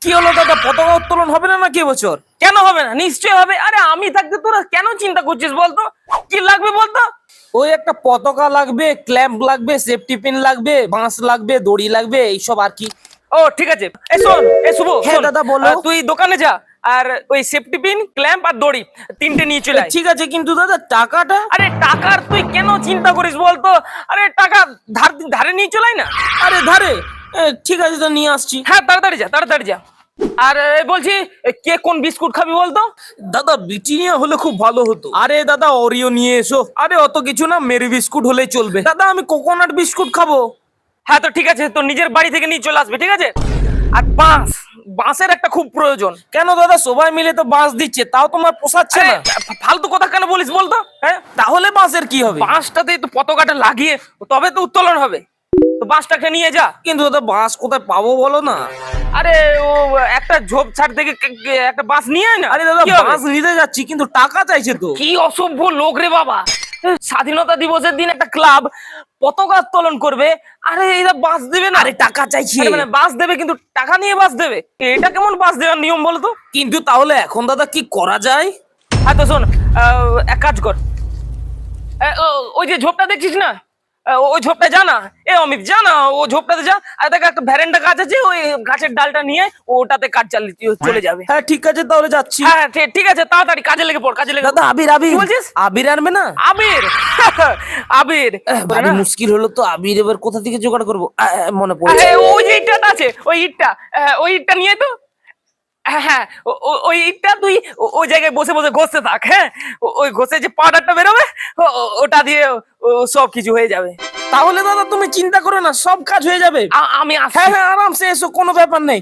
কি হলো দাদা, পতাকা উত্তোলন হবে না নাকি এবছর? কেন হবে না? নিশ্চয়ই হবে। আরে আমি থাকতে তোরা কেন চিন্তা করছিস বলতো? কি লাগবে বলতো? ওই একটা পতাকা লাগবে, ক্ল্যাম্প লাগবে, সেফটি পিন লাগবে, বাঁশ লাগবে, দড়ি লাগবে, এইসব আর কি। ও ঠিক আছে, এই শোন, এই শুভ, হ্যাঁ শোন, দাদা, বলো। তুই দোকানে যা, আর ওই সেফটি পিন, ক্ল্যাম্প আর দড়ি তিনটে নিয়ে চলে আয়। ঠিক আছে, কিন্তু দাদা টাকাটা? আরে টাকার তুই কেন চিন্তা করিস বলতো? আরে টাকা ধারে নিয়ে চলে আয় না। আরে ধারে? ঠিক আছে, তো নিয়ে আসছি। হ্যাঁ তাড়াতাড়ি যা, তাড়াতাড়ি যা। আর বলছি, কে কোন বিস্কুট খাবি বলতো? দাদা ব্রিটানিয়া হলে খুব ভালো হতো। আরে দাদা ওরিও নিয়ে এসো। আরে অত কিছু না, মেরি বিস্কুট হলেই চলবে। দাদা আমি কোকোনাট বিস্কুট খাবো। হ্যাঁ তো ঠিক আছে, তো নিজের বাড়ি থেকে নিয়ে চলে আসবে, ঠিক আছে? আর বাঁশের একটা খুব প্রয়োজন। কেন দাদা, সবাই মিলে তো বাঁশ দিচ্ছে, তাও তোমার পোষাচ্ছে আরে, না? ফালতু কথা কেন বলিস বলতো? হ্যাঁ, তাহলে বাঁশের কি হবে? বাঁশটাতে তো পতাকাটা লাগিয়ে তবে তো উত্তোলন হবে। তো বাঁশটাকে নিয়ে যা। কিন্তু দাদা বাঁশ কোথায় পাবো বলো না? আরে ও একটা ঝোপ ছাড় থেকে একটা বাঁশ নিয়ে আয় না। আরে দাদা কি হবে? বাঁশ নিতে যাচ্ছি, কিন্তু টাকা চাইছে তো। কি অসভ্য লোক রে বাবা! স্বাধীনতা দিবসের দিন একটা ক্লাব পতাকা উত্তোলন করবে, আরে এরা বাস দেবে না? আরে টাকা চাইছে। আরে মানে বাস দেবে কিন্তু টাকা নিয়ে বাস দেবে? এটা কেমন বাস দেওয়ার নিয়ম বলো তো? কিন্তু তাহলে এখন দাদা কি করা যায়? হ্যাঁ তো শোন, এক কাজ কর, ওই যে ঝোপটা দেখছিস না, ওই ঝোপটা যা না। এ অমিত, যা না ও ঝোপটাতে যা। আর দেখ একটা ভ্যারেন্ডা গাছ আছে, ওই গাছের ডালটা নিয়ে ওটাতে কাজ চালিয়ে চলে যাবে। হ্যাঁ ঠিক আছে, তাহলে যাচ্ছি। হ্যাঁ হ্যাঁ, ঠিক আছে, তাড়াতাড়ি কাজে লেগে পড়, কাজে লেগে দাদা পড়। আবির, আবির কি বলছিস? আবির আনবে না? আবির? আবির ভারী মুশকিল হলো তো, আবির এবার কোথা থেকে জোগাড় করবো? মনে পড়ছে। ওই যে ইটটা আছে, ওই ইটটা, ওই ইটটা নিয়ে তো। হ্যাঁ হ্যাঁ, ওই ইটটা তুই ওই জায়গায় বসে বসে ঘষতে থাক। হ্যাঁ, ওই ঘষে যে পাউডারটা বেরোবে, ওটা দিয়ে সব কিছু হয়ে যাবে। তাহলে দাদা তুমি চিন্তা করো না, সব কাজ হয়ে যাবে। আমি আসছি। হ্যাঁ হ্যাঁ, আরামসে এসো, কোনো ব্যাপার নেই।